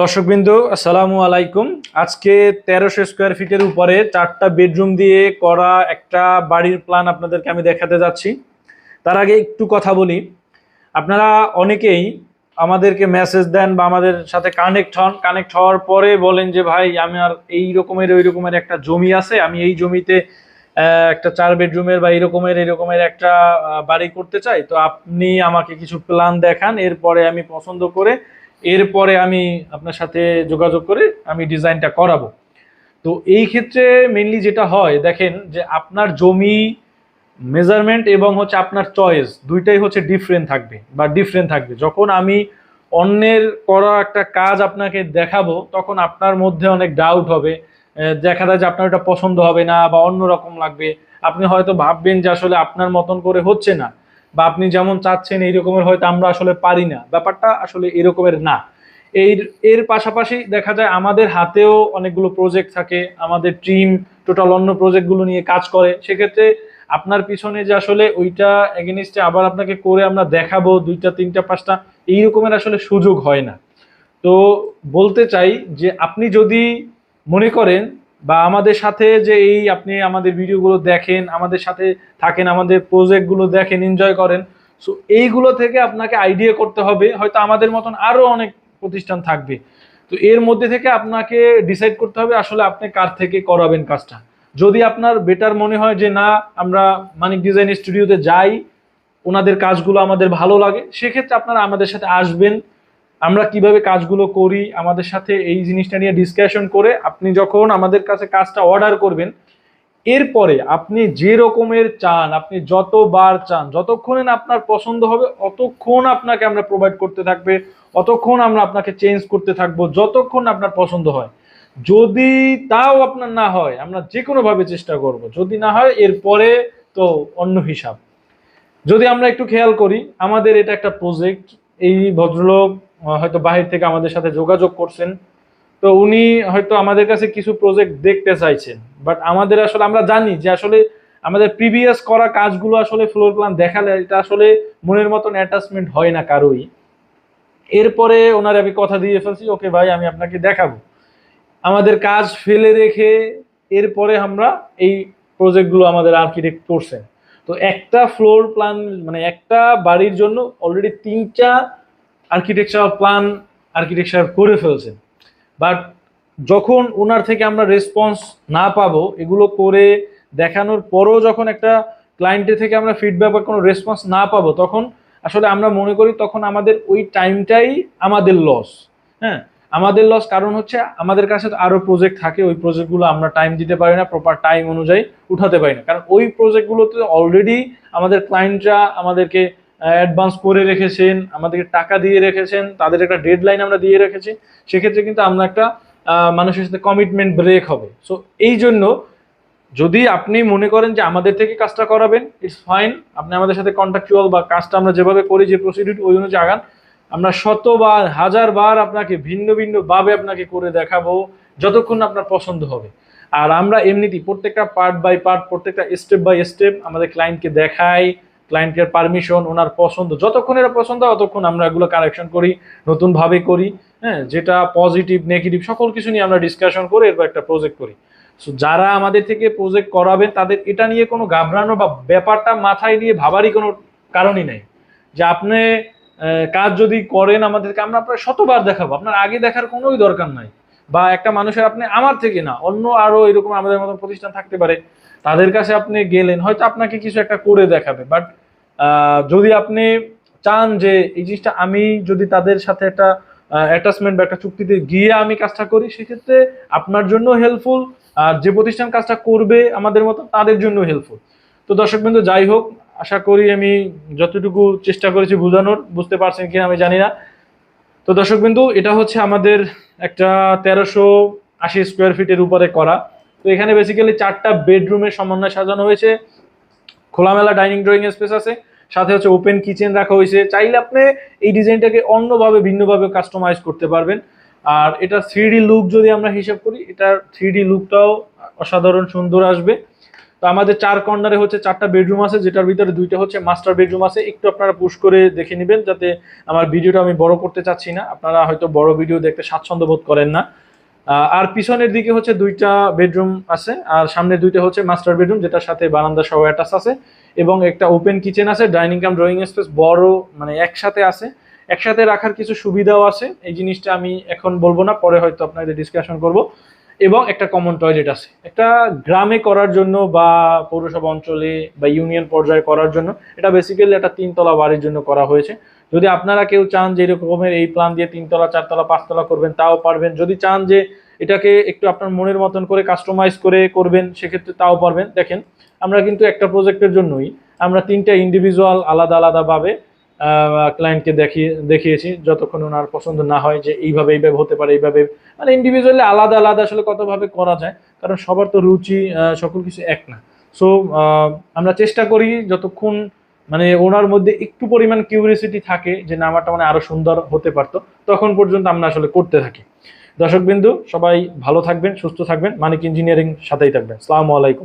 দর্শকবৃন্দু আসসালামু আলাইকুম। আজকে 1300 স্কোয়ার ফিটের উপরে 4টা বেডরুম দিয়ে করা একটা বাড়ির প্ল্যান আপনাদেরকে আমি দেখাতে যাচ্ছি। তার আগে একটু কথা বলি, আপনারা অনেকেই আমাদেরকে মেসেজ দেন বা আমাদের সাথে কানেক্ট হওয়ার পরে বলেন যে ভাই আমার এই রকমের ওই রকমের একটা জমি আছে, আমি এই জমিতে একটা 4 বেডরুমের বা এরকমের একটা বাড়ি করতে চাই, তো আপনি আমাকে কিছু প্ল্যান দেখান, এরপরে আমি পছন্দ করে এরপরে আমি আপনার সাথে যোগাযোগ করে আমি ডিজাইনটা করাবো। তো এই ক্ষেত্রে মেইনলি যেটা হয় দেখেন যে আপনার জমি মেজারমেন্ট এবং হচ্ছে আপনার চয়েস দুইটাই হচ্ছে ডিফারেন্ট থাকবে। যখন আমি অন্যের করা একটা কাজ আপনাকে দেখাবো তখন আপনার মধ্যে অনেক ডাউট হবে, দেখা যায় যে আপনার ওটা পছন্দ হবে না বা অন্যরকম লাগবে। আপনি হয়তো ভাববেন যে আসলে আপনার মতন করে হচ্ছে না, বা আপনি যেমন চাচ্ছেন এই রকমের হয়তো আমরা আসলে পারি না। ব্যাপারটা আসলে এরকমের না। এর এর পাশাপাশি দেখা যায় আমাদের হাতেও অনেকগুলো প্রজেক্ট থাকে, আমাদের টিম টোটাল অন্য প্রজেক্টগুলো নিয়ে কাজ করে। সেক্ষেত্রে আপনার পিছনে যে আসলে ওইটা এগেনিস্টে আবার আপনাকে করে আমরা দেখাবো 2টা 3টা 5টা, এই রকমের আসলে সুযোগ হয় না। তো বলতে চাই যে আপনি যদি মনে করেন বা আমাদের সাথে যে এই আপনি আমাদের ভিডিওগুলো দেখেন, আমাদের সাথে থাকেন, আমাদের প্রজেক্টগুলো দেখেন, এনজয় করেন, সো এইগুলো থেকে আপনাকে আইডিয়া করতে হবে। হয়তো আমাদের মতন আরো অনেক প্রতিষ্ঠান থাকবে, তো এর মধ্যে থেকে আপনাকে ডিসাইড করতে হবে আসলে আপনি কার থেকে করাবেন কাজটা। যদি আপনার বেটার মনে হয় যে না, আমরা মানিক ডিজাইন স্টুডিওতে যাই, ওনাদের কাজগুলো আমাদের ভালো লাগে, সেক্ষেত্রে আপনারা আমাদের সাথে আসবেন। আমরা কিভাবে কাজগুলো করি আমাদের সাথে এই জিনিসটা নিয়ে ডিসকাশন করে আপনি যখন আমাদের কাছে কাজটা অর্ডার করবেন, এরপরে আপনি যে রকমের চান, আপনি যতবার চান, যতক্ষণ না আপনার পছন্দ হবে অতক্ষণ আপনাকে আমরা প্রোভাইড করতে থাকবে, অতক্ষণ আমরা আপনাকে চেঞ্জ করতে থাকবো যতক্ষণ আপনার পছন্দ হয়। যদি তাও আপনার না হয় আমরা যে কোনোভাবে চেষ্টা করব, যদি না হয় এরপরে তো অন্য হিসাব। যদি আমরা একটু খেয়াল করি, আমাদের এটা একটা প্রজেক্ট। এই ভদ্রলোক হয়তো বাহির থেকে আমাদের সাথে যোগাযোগ করছেন, তো উনি হয়তো আমাদের কাছে কিছু প্রজেক্ট দেখতে চাইছেন। বাট আমাদের আসলে আমরা জানি যে আসলে আমাদের প্রিভিয়াস করা কাজগুলো আসলে ফ্লোর প্ল্যান দেখালে এটা আসলে মনের মতন অ্যাটাচমেন্ট হয় না কারোই। এরপরে ওনার আমি কথা দিয়ে ফেলছি, ওকে ভাই আমি আপনাকে দেখাবো। আমাদের কাজ ফেলে রেখে এরপরে আমরা এই প্রজেক্টগুলো আমাদের আর্কিটেক্ট করছেন। তো একটা ফ্লোর প্ল্যান মানে একটা বাড়ির জন্য অলরেডি 3টা আর্কিটেকচার করে ফেলছেন। বাট যখন ওনার থেকে আমরা রেসপন্স না পাবো, এগুলো করে দেখানোর পরও যখন একটা ক্লায়েন্টের থেকে আমরা ফিডব্যাক বা কোনো রেসপন্স না পাবো, তখন আসলে আমরা মনে করি তখন আমাদের ওই টাইমটাই আমাদের লস। হ্যাঁ, আমাদের লস কারণ হচ্ছে আমাদের কাছে তো আরো প্রজেক্ট থাকে, ওই প্রজেক্টগুলো আমরা টাইম দিতে পারি না, প্রপার টাইম অনুযায়ী উঠাতে পারি না, কারণ ওই প্রজেক্টগুলোতে অলরেডি আমাদের ক্লায়েন্টরা আমাদেরকে অ্যাডভান্স করে রেখেছেন, আমাদেরকে টাকা দিয়ে রেখেছেন, তাদের একটা ডেডলাইন আমরা দিয়ে রেখেছি। সেক্ষেত্রে কিন্তু আমরা একটা মানুষের সাথে কমিটমেন্ট ব্রেক হবে। সো এই জন্য যদি আপনি মনে করেন যে আমাদের থেকে কাজটা করাবেন, ইটস ফাইন, আপনি আমাদের সাথে কন্ট্রাকচুয়াল বা কাজটা আমরা যেভাবে করি, যে প্রসিডিউর ওই অনুযায়ী আগান। আমরা শতবার হাজারবার আপনাকে ভিন্ন ভিন্ন ভাবে আপনাকে করে দেখাবো যতক্ষণ না আপনার পছন্দ হবে। আর আমরা এমনিতেই প্রত্যেকটা পার্ট বাই পার্ট, প্রত্যেকটা স্টেপ বাই স্টেপ আমাদের ক্লায়েন্টকে দেখাই, ক্লায়েন্টের পারমিশন, ওনার পছন্দ, যতক্ষণ এটা পছন্দ ততক্ষণ আমরা এগুলো কারেকশন করি, নতুনভাবে করি। হ্যাঁ, যেটা পজিটিভ নেগেটিভ সকল কিছু নিয়ে আমরা ডিসকাশন করে এরপর একটা প্রজেক্ট করি। সো যারা আমাদের থেকে প্রজেক্ট করাবেন তাদের এটা নিয়ে কোনো ঘাবড়ানো বা ব্যাপারটা মাথায় নিয়ে ভাবারই কোনো কারণই নেই। যে আপনি কাজ যদি করেন আমাদেরকে, আমরা আপনার শতবার দেখাবো, আপনার আগে দেখার কোনোই দরকার নাই। বা একটা মানুষের, আপনি আমার থেকে না, অন্য আরো এরকম আমাদের মতন প্রতিষ্ঠান থাকতে পারে, তাদের কাছে আপনি গেলেন, হয়তো আপনাকে কিছু একটা করে দেখাবে। বাট যদি আপনি চান যে এই জিনিসটা আমি যদি তাদের সাথে একটা অ্যাটাচমেন্ট বা একটা চুক্তিতে গিয়ে আমি কাজটা করি, সেক্ষেত্রে আপনার জন্য হেল্পফুল, আর যে প্রতিষ্ঠান কাজটা করবে আমাদের মতো তাদের জন্য হেল্পফুল। তো দর্শকবৃন্দ, যাই হোক, আশা করি আমি যতটুকু চেষ্টা করেছি বোঝানোর, বুঝতে পারছেন কিনা আমি জানি না। তো দর্শকবৃন্দু, এটা হচ্ছে আমাদের একটা 1380 স্কোয়ার ফিটের উপরে করা। তো এখানে বেসিক্যালি 4টা বেডরুমের সমন্বয়ে সাজানো হয়েছে, খোলামেলা ডাইনিং ড্রয়িং স্পেস আছে, সাথে হচ্ছে ওপেন কিচেন রাখা হয়েছে। চাইলে আপনি এই ডিজাইনটাকে অন্যভাবে ভিন্নভাবে কাস্টমাইজ করতে পারবেন। আর এটা 3D লুক যদি আমরা হিসাব করি, এটার 3D লুকটাও অসাধারণ সুন্দর আসবে। তো আমাদের 4 কর্নারে হচ্ছে 4টা বেডরুম আছে, যেটার ভিতরে 2টা হচ্ছে মাস্টার বেডরুম আছে। একটু আপনারা পুশ করে দেখে নেবেন, যাতে আমার ভিডিওটা আমি বড় করতে চাচ্ছি না, আপনারা হয়তো বড় ভিডিও দেখতে স্বাচ্ছন্দ্য বোধ করেন না। আর পিছনের দিকে হচ্ছে 2টা বেডরুম আছে, আর সামনে 2টা হচ্ছে মাস্টার বেডরুম, যেটার সাথে বারান্দা সহ অ্যাটাচ আছে, এবং একটা ওপেন কিচেন আছে, ডাইনিং কাম ড্রয়িং স্পেস বড়, মানে একসাথে আছে। একসাথে রাখার কিছু সুবিধাও আছে, এই জিনিসটা আমি এখন বলবো না, পরে হয়তো আপনাদের ডিসকাশন করব। এবং একটা কমন টয়লেট আছে। একটা গ্রামে করার জন্য বা পৌরসভা অঞ্চলে বা ইউনিয়ন পর্যায়ে করার জন্য, এটা বেসিক্যালি একটা 3 তলা বাড়ির জন্য করা হয়েছে। যদি আপনারা কেউ চান যে এরকমের এই প্ল্যান দিয়ে 3 তলা 4 তলা 5 তলা করবেন, তাও পারবেন। যদি চান যে এটাকে একটু আপনার মনের মতন করে কাস্টমাইজ করে করবেন, সেক্ষেত্রে তাও পারবেন। দেখেন, আমরা কিন্তু একটা প্রজেক্টের জন্যই আমরা 3টা ইন্ডিভিজুয়াল আলাদা আলাদা ভাবে ক্লায়েন্টকে দেখিয়েছি, যতক্ষণ ওনার পছন্দ না হয় যে এইভাবে এইভাবে হতে পারে, এইভাবে মানে ইন্ডিভিজুয়ালি আলাদা আলাদা আসলে কতভাবে করা যায়, কারণ সবার তো রুচি সকল কিছু এক না। সো আমরা চেষ্টা করি যতক্ষণ মানে ওনার মধ্যে একটু পরিমাণ কিউরিয়াসিটি থাকে যে না আমারটা মানে আরো সুন্দর হতে পারতো, তখন পর্যন্ত আমরা আসলে করতে থাকি। দর্শকবিন্দু সবাই ভালো থাকবেন, সুস্থ থাকবেন, মানিক ইঞ্জিনিয়ারিং সাথেই থাকবেন। আসসালামু আলাইকুম।